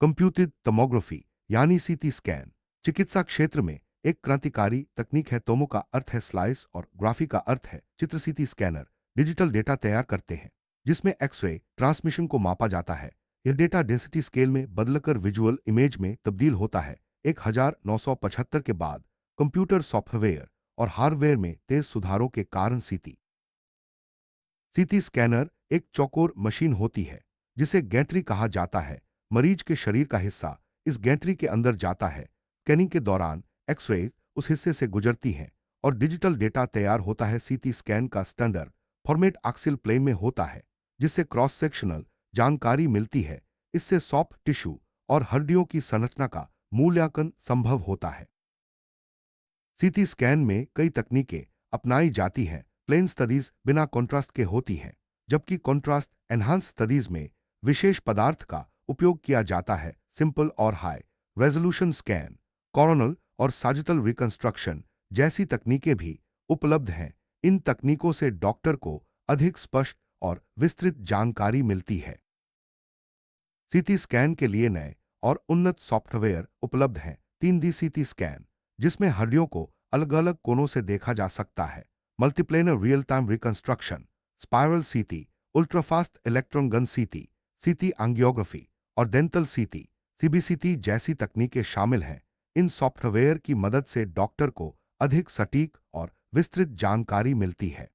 Computed tomography यानी CT scan चिकित्सा क्षेत्र में एक क्रांतिकारी तकनीक है। टोमो का अर्थ है स्लाइस और ग्राफी का अर्थ है चित्र। सीटी स्कैनर डिजिटल डेटा तैयार करते हैं जिसमें एक्सरे ट्रांसमिशन को मापा जाता है। यह डेटा डेंसिटी स्केल में बदलकर विजुअल इमेज में तब्दील होता है। 1975 के बाद कंप्यूटर सॉफ्टवेयर और हार्डवेयर में तेज सुधारों के कारण सीटी स्कैनर एक चौकोर मशीन होती है जिसे गैंट्री कहा जाता है। मरीज के शरीर का हिस्सा इस गैंट्री के अंदर जाता है। स्कैनिंग के दौरान एक्सरे उस हिस्से से गुजरती हैं और डिजिटल डेटा तैयार होता है। सीटी स्कैन का स्टैंडर्ड फॉर्मेट एक्सियल प्लेन में होता है जिससे क्रॉस सेक्शनल जानकारी मिलती है। इससे सॉफ्ट टिश्यू और हड्डियों की संरचना का मूल्यांकन संभव होता है। सीटी स्कैन में कई तकनीकें अपनाई जाती हैं। प्लेन स्टडीज बिना कॉन्ट्रास्ट के होती हैं जबकि कॉन्ट्रास्ट एनहांस स्टडीज में विशेष पदार्थ का उपयोग किया जाता है। सिंपल और हाई रेजोल्यूशन स्कैन, कोरोनल और सैजिटल रिकंस्ट्रक्शन जैसी तकनीकें भी उपलब्ध हैं। इन तकनीकों से डॉक्टर को अधिक स्पष्ट और विस्तृत जानकारी मिलती है। सीटी स्कैन के लिए नए और उन्नत सॉफ्टवेयर उपलब्ध हैं। 3D सीटी स्कैन जिसमें हड्डियों को अलग अलग कोनों से देखा जा सकता है। मल्टीप्लेनर रियल टाइम रिकंस्ट्रक्शन, स्पाइरल सीटी, अल्ट्राफास्ट इलेक्ट्रॉन गन सीटी, सीटी एंजियोग्राफी और डेंटल सीटी सीबीसीटी जैसी तकनीकें शामिल हैं। इन सॉफ्टवेयर की मदद से डॉक्टर को अधिक सटीक और विस्तृत जानकारी मिलती है।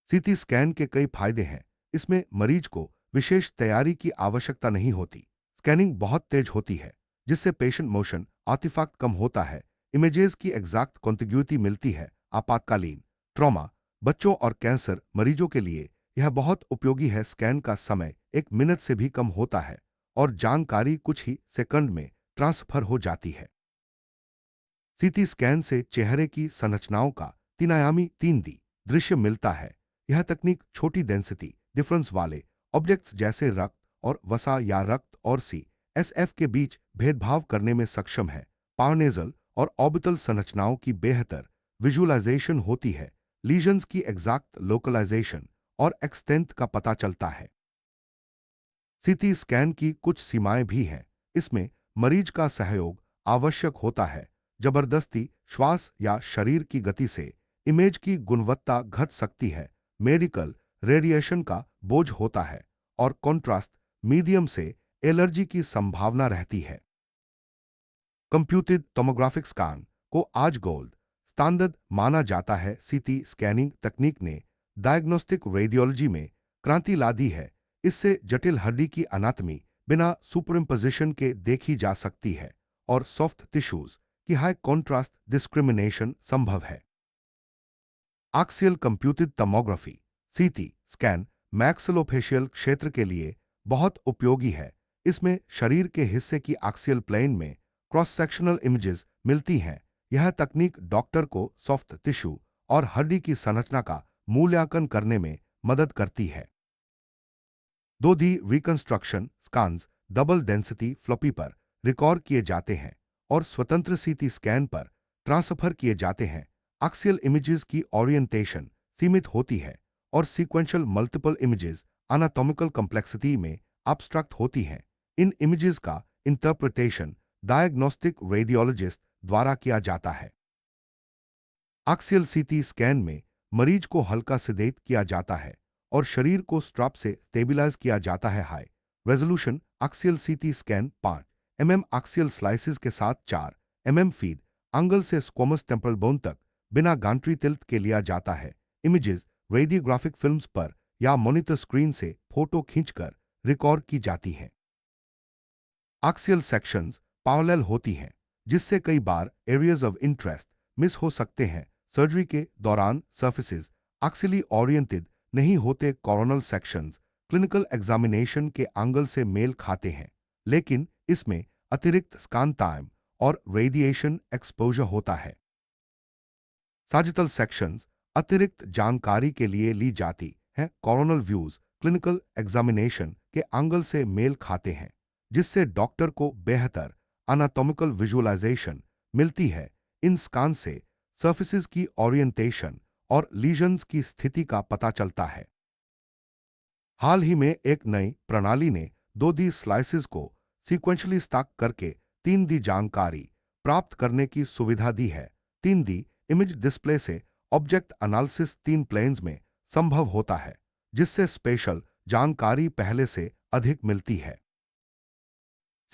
सीटी स्कैन के कई फायदे हैं। इसमें मरीज को विशेष तैयारी की आवश्यकता नहीं होती। स्कैनिंग बहुत तेज होती है जिससे पेशेंट मोशन आर्टिफैक्ट कम होता है। इमेजेस की एग्जैक्ट कॉन्टिग्यूटी मिलती है। आपातकालीन ट्रॉमा, बच्चों और कैंसर मरीजों के लिए यह बहुत उपयोगी है। स्कैन का समय 1 मिनट से भी कम होता है और जानकारी कुछ ही सेकंड में ट्रांसफर हो जाती है। सीटी स्कैन से चेहरे की संरचनाओं का 3 आयामी 3D दृश्य मिलता है। यह तकनीक छोटी डेंसिटी डिफरेंस वाले ऑब्जेक्ट्स जैसे रक्त और वसा या रक्त और CSF के बीच भेदभाव करने में सक्षम है। पार्नेजल और ऑर्बिटल संरचनाओं की बेहतर विजुअलाइजेशन होती है। लीजन्स की एग्जैक्ट लोकलाइजेशन और एक्सटेंट का पता चलता है। सीटी स्कैन की कुछ सीमाएं भी हैं। इसमें मरीज का सहयोग आवश्यक होता है। जबरदस्ती श्वास या शरीर की गति से इमेज की गुणवत्ता घट सकती है। मेडिकल रेडिएशन का बोझ होता है और कॉन्ट्रास्ट मीडियम से एलर्जी की संभावना रहती है। कंप्यूटेड टोमोग्राफिक स्कैन को आज गोल्ड स्टैंडर्ड माना जाता है। सीटी स्कैनिंग तकनीक ने डायग्नोस्टिक रेडियोलॉजी में क्रांति ला दी है। इससे जटिल हड्डी की अनाटमी बिना सुपरइम्पोजिशन के देखी जा सकती है और सॉफ्ट टिश्यूज की हाई कॉन्ट्रास्ट डिस्क्रिमिनेशन संभव है। Axial computed tomography CT scan maxillofacial क्षेत्र के लिए बहुत उपयोगी है। इसमें शरीर के हिस्से की एक्सियल प्लेन में क्रॉस सेक्शनल इमेजेस मिलती हैं। यह तकनीक डॉक्टर को सॉफ्ट टिश्यू और हड्डी की संरचना का मूल्यांकन करने में मदद करती है। 2D reconstruction scans double density floppy पर रिकॉर्ड किए जाते हैं और स्वतंत्र सीटी स्कैन पर ट्रांसफर किए जाते हैं। एक्सियल इमेजेस की ओरिएंटेशन सीमित होती है और sequential multiple images anatomical complexity में एब्स्ट्रैक्ट होती हैं। इन इमेजेस का इंटरप्रिटेशन डायग्नोस्टिक रेडियोलॉजिस्ट द्वारा किया जाता है। एक्सियल सीटी स्कैन में मरीज को हल्का सेडेट किया जाता है और शरीर को स्ट्रैप से स्टेबलाइज किया जाता है। High resolution axial CT scan 5 mm axial slices के साथ 4 mm फीड एंगल से स्क्वोमस टेम्परल बोन तक बिना गैंट्री टिल्ट के लिया जाता है। इमेजेस रेडियोग्राफिक फिल्म्स पर या मॉनिटर स्क्रीन से फोटो खींचकर रिकॉर्ड की जाती हैं। एक्सियल सेक्शंस पैरेलल होती हैं जिससे कई बार एरियाज ऑफ इंटरेस्ट मिस हो सकते हैं। सर्जरी के दौरान सर्फेसिस एक्सियली ओरिएंटेड नहीं होते। कोरोनल सेक्शंस क्लिनिकल एग्जामिनेशन के एंगल से मेल खाते हैं लेकिन इसमें अतिरिक्त स्कैन टाइम और रेडिएशन एक्सपोजर होता है। सैजिटल सेक्शंस अतिरिक्त जानकारी के लिए ली जाती हैं। कोरोनल व्यूज क्लिनिकल एग्जामिनेशन के एंगल से मेल खाते हैं जिससे डॉक्टर को बेहतर एनाटॉमिकल विजुअलाइजेशन मिलती है। इन स्कैन से सर्फेसिस की ओरिएंटेशन और लीजन्स की स्थिति का पता चलता है। हाल ही में एक नई प्रणाली ने 2D स्लाइसिस को सीक्वेंशली स्टैक करके 3D जानकारी प्राप्त करने की सुविधा दी है। 3D इमेज डिस्प्ले से ऑब्जेक्ट एनालिसिस 3 प्लेन्स में संभव होता है, जिससे स्पेशल जानकारी पहले से अधिक मिलती है।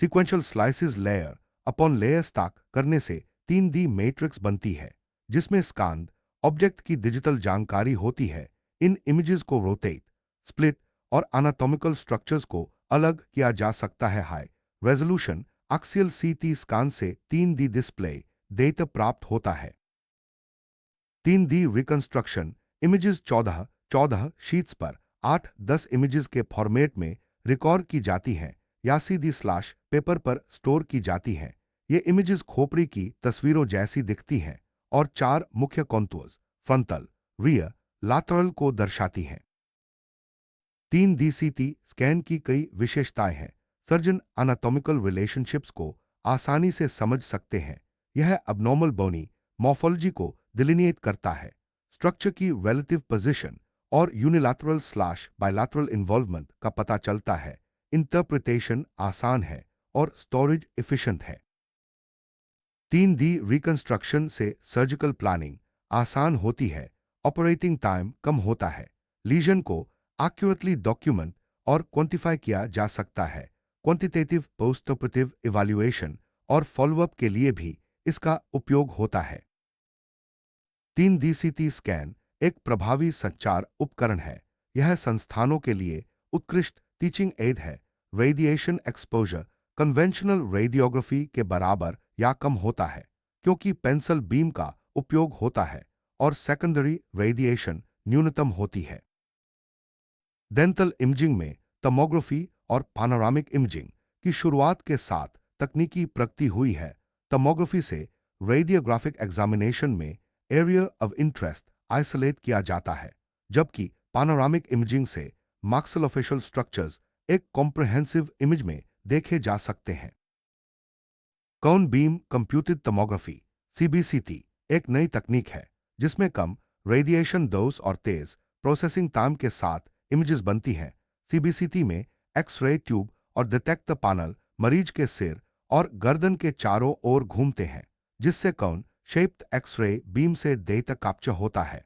Sequential slices layer upon layer stack करने से 3D मैट्रिक्स बनती है, जिसमें स्कैन ऑब्जेक्ट की डिजिटल जानकारी होती है। इन इमेजेस को रोटेट, स्प्लिट और एनाटॉमिकल स्ट्रक्चर्स को अलग किया जा सकता है। High resolution axial CT scan से 3D डिस्प्ले डेटा प्राप्त होता है। 3D रिकंस्ट्रक्शन इमेजेस 14 शीट्स पर 8-10 इमेजेस के फॉर्मेट में रिकॉर्ड की जाती हैं या सीधी स्लैश पेपर पर स्टोर की जाती हैं। ये इमेजेस खोपड़ी की तस्वीरों जैसी दिखती हैं और 4 मुख्य कॉन्टूर्स फ्रंटल, रियर, लैटरल को दर्शाती हैं। 3D स्कैन की कई विशेषताएं हैं। सर्जन एनाटॉमिकल रिलेशनशिप्स को आसानी से समझ सकते हैं। यह अबनॉर्मल बोनी मॉर्फोलॉजी को डिलिनिएट करता है। स्ट्रक्चर की रिलेटिव पोजीशन और यूनिलैटरल स्लैश बायलैटरल इन्वॉल्वमेंट का पता चलता है। इंटरप्रिटेशन आसान है और स्टोरेज एफिशिएंट है। 3D रिकंस्ट्रक्शन से सर्जिकल प्लानिंग आसान होती है, ऑपरेटिंग टाइम कम होता है, लीजन को एक्यूरेटली डॉक्यूमेंट और क्वांटिफाई किया जा सकता है। क्वांटिटेटिव पोस्ट ऑपरेटिव इवैल्यूएशन और फॉलोअप के लिए भी इसका उपयोग होता है। 3D स्कैन एक प्रभावी संचार उपकरण है। यह संस्थानों के लिए उत्कृष्ट टीचिंग एड है। रेडिएशन एक्सपोजर कन्वेंशनल रेडियोग्राफी के बराबर या कम होता है, क्योंकि पेंसिल बीम का उपयोग होता है और सेकेंडरी रेडिएशन न्यूनतम होती है। डेंटल इमेजिंग में टोमोग्राफी और पैनोरामिक इमेजिंग की शुरुआत के साथ तकनीकी प्रगति हुई है। टोमोग्राफी से रेडियोग्राफिक एग्जामिनेशन में एरिया ऑफ इंटरेस्ट आइसोलेट किया जाता है, जबकि पैनोरामिक इमेजिंग से मैक्सिलोफेशियल स्ट्रक्चर्स एक कॉम्प्रिहेंसिव इमेज में देखे जा सकते हैं। कौन बीम कंप्यूटेड टोमोग्राफी सीबीसीटी एक नई तकनीक है, जिसमें कम रेडिएशन डोज और तेज प्रोसेसिंग टाइम के साथ इमेजेस बनती हैं। सीबीसीटी में एक्स-रे ट्यूब और डिटेक्टर पैनल मरीज के सिर और गर्दन के चारों ओर घूमते हैं, जिससे कौन शेप्ड एक्स-रे बीम से डेटा कैप्चर होता है।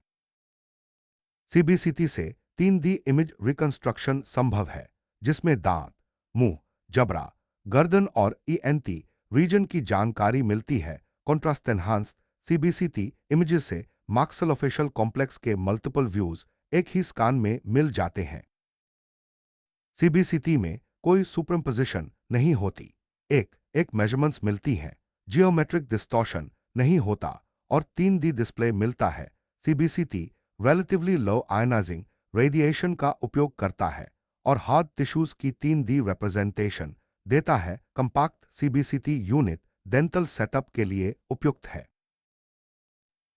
सीबीसीटी से 3D इमेज रिकंस्ट्रक्शन संभव है, जिसमें दांत, मुंह, जबड़ा, गर्दन और ईएनटी रीजन की जानकारी मिलती है। कॉन्ट्रास्ट एनहांस्ड सीबीसीटी इमेजेस से मैक्सिलोफेशियल कॉम्प्लेक्स के मल्टीपल व्यूज एक ही स्कैन में मिल जाते हैं। सीबीसीटी में कोई सुपरइम्पोजिशन नहीं होती, एक मेजरमेंट्स मिलती हैं, जियोमेट्रिक डिस्टॉर्शन नहीं होता और 3D डिस्प्ले मिलता है। CBCT relatively low ionising radiation का उपयोग करता है और हार्ड टिश्यूज की 3D रिप्रेजेंटेशन देता है। Compact CBCT unit dental setup के लिए उपयुक्त है।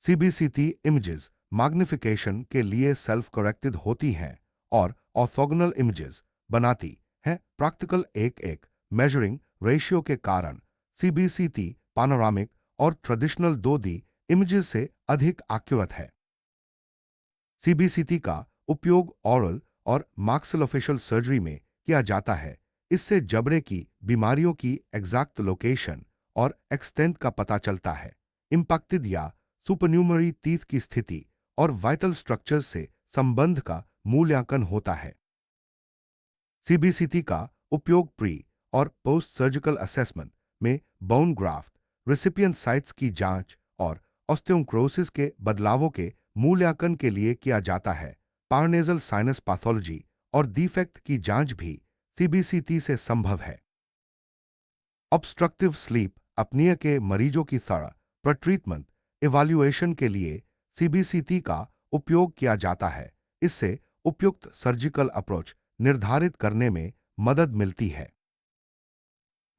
सीबीसीटी इमेजेस मैग्निफिकेशन के लिए सेल्फ करेक्टेड होती हैं और ऑर्थोगोनल इमेजेस बनाती हैं। प्रैक्टिकल एक मेजरिंग रेशियो के कारण सीबीसीटी पैनोरामिक और ट्रेडिशनल 2D इमेजेस से अधिक एक्यूरेट है। सीबीसीटी का उपयोग ओरल और मैक्सिलोफेशियल सर्जरी में किया जाता है। इससे जबड़े की बीमारियों की एग्जैक्ट लोकेशन और एक्सटेंट का पता चलता है। इंपैक्टेड या सुपरन्यूमरी टीथ की स्थिति और वाइटल स्ट्रक्चर्स से संबंध का मूल्यांकन होता है। सीबीसीटी का उपयोग प्री और पोस्ट सर्जिकल असेसमेंट में बोन ग्राफ्ट, रेसिपिएंट साइट्स की जांच और ऑस्टियोक्रोसिस के बदलावों के मूल्यांकन के लिए किया जाता है। पारनेजल साइनस पैथोलॉजी और डिफेक्ट की जांच भी सीबीसीटी से संभव है। ऑब्स्ट्रक्टिव स्लीप अपनिया के मरीजों की तरह पर ट्रीटमेंट इवैल्यूएशन के लिए सीबीसीटी का उपयोग किया जाता है। इससे उपयुक्त सर्जिकल अप्रोच निर्धारित करने में मदद मिलती है।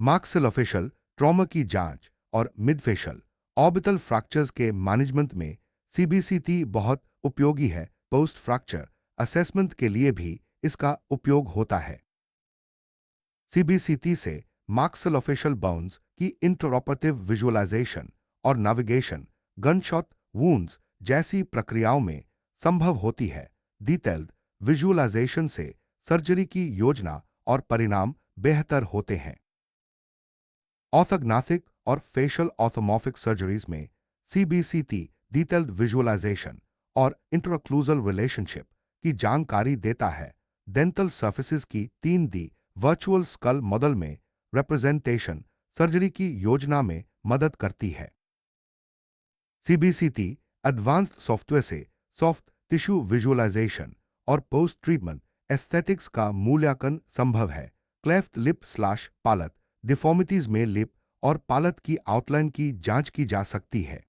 मैक्सिलोफेशियल ट्रॉमा की जांच और मिडफेशियल ऑर्बिटल फ्रैक्चर्स के मैनेजमेंट में सीबीसीटी बहुत उपयोगी है। पोस्ट फ्रैक्चर असेसमेंट के लिए भी इसका उपयोग होता है। सीबीसीटी से मैक्सिलोफेशियल बोन्स की इंटरऑपरेटिव विजुअलाइजेशन और नेविगेशन गनशॉट वुंड्स जैसी प्रक्रियाओं में संभव होती है। डिटेल्ड विजुअलाइजेशन से सर्जरी की योजना और परिणाम बेहतर होते हैं। ऑर्थोग्नाथिक और फेशियल ऑर्थोमॉर्फिक सर्जरीज में सीबीसीटी डिटेल्ड विजुअलाइजेशन और इंटरक्लूजल रिलेशनशिप की जानकारी देता है। डेंटल सर्फेसिस की 3D वर्चुअल स्कल मॉडल में रिप्रेजेंटेशन सर्जरी की योजना में मदद करती है। सीबीसीटी एडवांस्ड सॉफ्टवेयर से सॉफ्ट टिश्यू विजुअलाइजेशन और पोस्ट ट्रीटमेंट एस्थेटिक्स का मूल्यांकन संभव है। क्लेफ्ट लिप स्लैश पालत डिफॉर्मिटीज में लिप और पालत की आउटलाइन की जांच की जा सकती है।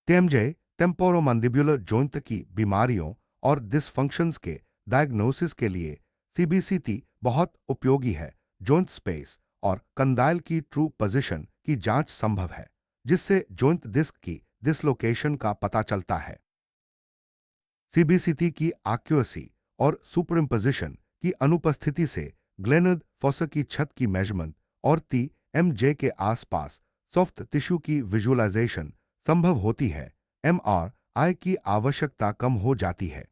टेमजे टेम्पोरोमैंडिबुलर जॉइंट की बीमारियों और डिसफंक्शंस के डायग्नोसिस के लिए सीबीसीटी बहुत उपयोगी है। जॉइंट स्पेस और कंडाइल की ट्रू पोजीशन की जांच संभव है, जिससे जॉइंट डिस्क की डिसलोकेशन का पता चलता है। सीबीसीटी की एक्यूरेसी और सुपरइम्पोजिशन की अनुपस्थिति से ग्लेनर्ड फॉसर की छत की मेजरमेंट और टीएमजे के आसपास सॉफ्ट टिश्यू की विजुअलाइजेशन संभव होती है। एमआरआई की आवश्यकता कम हो जाती है।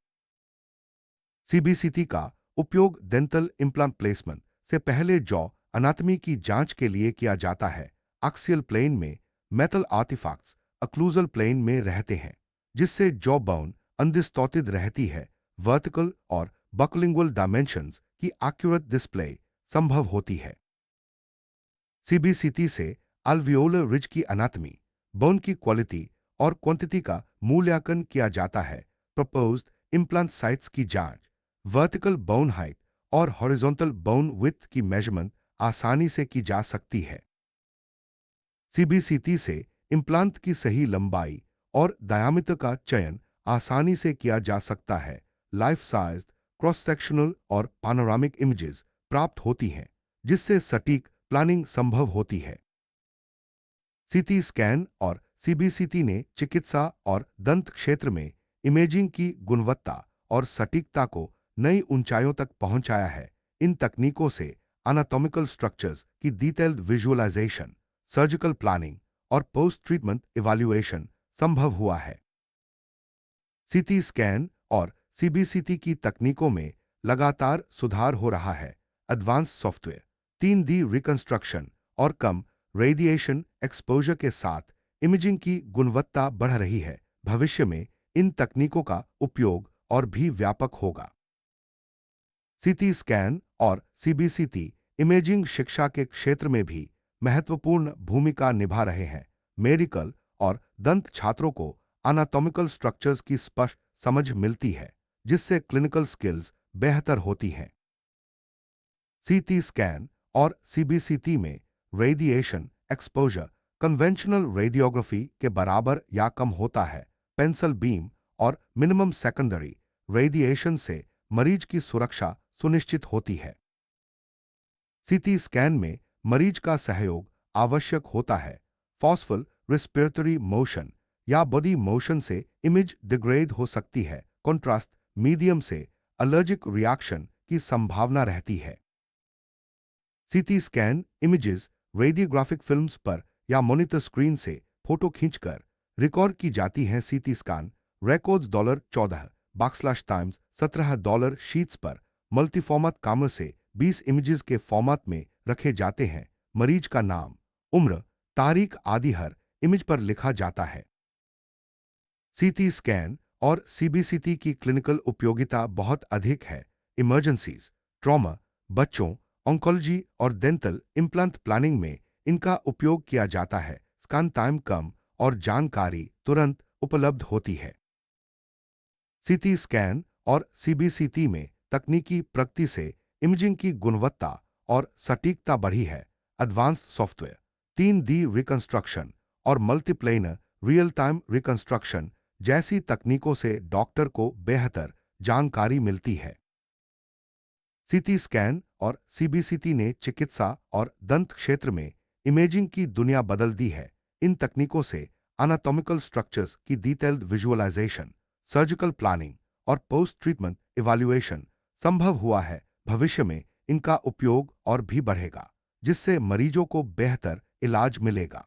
सीबीसीटी का उपयोग डेंटल इम्प्लांट प्लेसमेंट से पहले जॉ अनाटमी की जांच के लिए किया जाता है। एक्सियल प्लेन में मेटल आर्टिफैक्ट्स अक्लूजल प्लेन में रहते हैं, जिससे जॉ बोन अनडिस्टॉर्टेड रहती है। वर्टिकल और बकलिंगुअल डायमेंशंस की एक्यूरेट डिस्प्ले संभव होती है। सीबीसीटी से अल्वियोलर रिज की अनाटमी, बोन की क्वालिटी और क्वांटिटी का मूल्यांकन किया जाता है। प्रपोज्ड इम्प्लांट साइट्स की जांच, वर्टिकल बोन हाइट और हॉरिजॉन्टल बोन विड्थ की मेजरमेंट आसानी से की जा सकती है। सीबीसीटी से इम्प्लांट की सही लंबाई और डायामीटर का चयन आसानी से किया जा सकता है। लाइफ साइज क्रॉस सेक्शनल और पानोरामिक इमेजेस प्राप्त होती हैं, जिससे सटीक प्लानिंग संभव होती है। सीटी स्कैन और सीबीसीटी ने चिकित्सा और दंत क्षेत्र में इमेजिंग की गुणवत्ता और सटीकता को नई ऊंचाइयों तक पहुंचाया है। इन तकनीकों से एनाटॉमिकल स्ट्रक्चर्स की डिटेल्ड विजुअलाइजेशन, सर्जिकल प्लानिंग और पोस्ट ट्रीटमेंट इवैल्यूएशन संभव हुआ है। सीटी स्कैन और सीबीसीटी की तकनीकों में लगातार सुधार हो रहा है। एडवांस सॉफ्टवेयर, 3D रिकंस्ट्रक्शन और कम रेडिएशन एक्सपोजर के साथ इमेजिंग की गुणवत्ता बढ़ रही है। भविष्य में इन तकनीकों का उपयोग और भी व्यापक होगा। सीटी स्कैन और सीबीसीटी इमेजिंग शिक्षा के क्षेत्र में भी महत्वपूर्ण भूमिका निभा रहे हैं। मेडिकल और दंत छात्रों को एनाटॉमिकल स्ट्रक्चर्स की स्पष्ट समझ मिलती है, जिससे क्लिनिकल स्किल्स बेहतर होती हैं। सीटी स्कैन और सीबीसीटी में रेडिएशन एक्सपोजर कन्वेंशनल रेडियोग्राफी के बराबर या कम होता है। पेंसिल बीम और मिनिमम सेकेंडरी रेडिएशन से मरीज की सुरक्षा सुनिश्चित होती है। सीटी स्कैन में मरीज का सहयोग आवश्यक होता है। फॉर्सफुल रेस्पिरेटरी मोशन या बॉडी मोशन से इमेज डिग्रेड हो सकती है। कॉन्ट्रास्ट मीडियम से एलर्जिक रिएक्शन की संभावना रहती है। CT scan images radiographic films पर या मॉनिटर स्क्रीन से फोटो खींचकर रिकॉर्ड की जाती हैं। सीटी स्कैन रिकॉर्ड्स $14 $17 शीट्स पर मल्टीफॉर्मेट कैमरा से 20 इमेजेस के फॉर्मेट में रखे जाते हैं। मरीज का नाम, उम्र, तारीख आदि हर इमेज पर लिखा जाता है। सीटी स्कैन और सीबीसीटी की क्लिनिकल उपयोगिता बहुत अधिक है। इमरजेंसीज, ट्रॉमा, बच्चों, ऑन्कोलॉजी और डेंटल इम्प्लांट प्लानिंग में इनका उपयोग किया जाता है। स्कैन टाइम कम और जानकारी तुरंत उपलब्ध होती है। सीटी स्कैन और सीबीसीटी में तकनीकी प्रगति से इमेजिंग की गुणवत्ता और सटीकता बढ़ी है। एडवांस्ड सॉफ्टवेयर, 3D रिकंस्ट्रक्शन और मल्टीप्लेनर रियल टाइम रिकंस्ट्रक्शन जैसी तकनीकों से डॉक्टर को बेहतर जानकारी मिलती है। सीटी स्कैन और सीबीसीटी ने चिकित्सा और दंत क्षेत्र में इमेजिंग की दुनिया बदल दी है। इन तकनीकों से एनाटॉमिकल स्ट्रक्चर्स की डिटेल्ड विजुअलाइजेशन, सर्जिकल प्लानिंग और पोस्ट ट्रीटमेंट इवैल्यूएशन संभव हुआ है। भविष्य में इनका उपयोग और भी बढ़ेगा, जिससे मरीजों को बेहतर इलाज मिलेगा।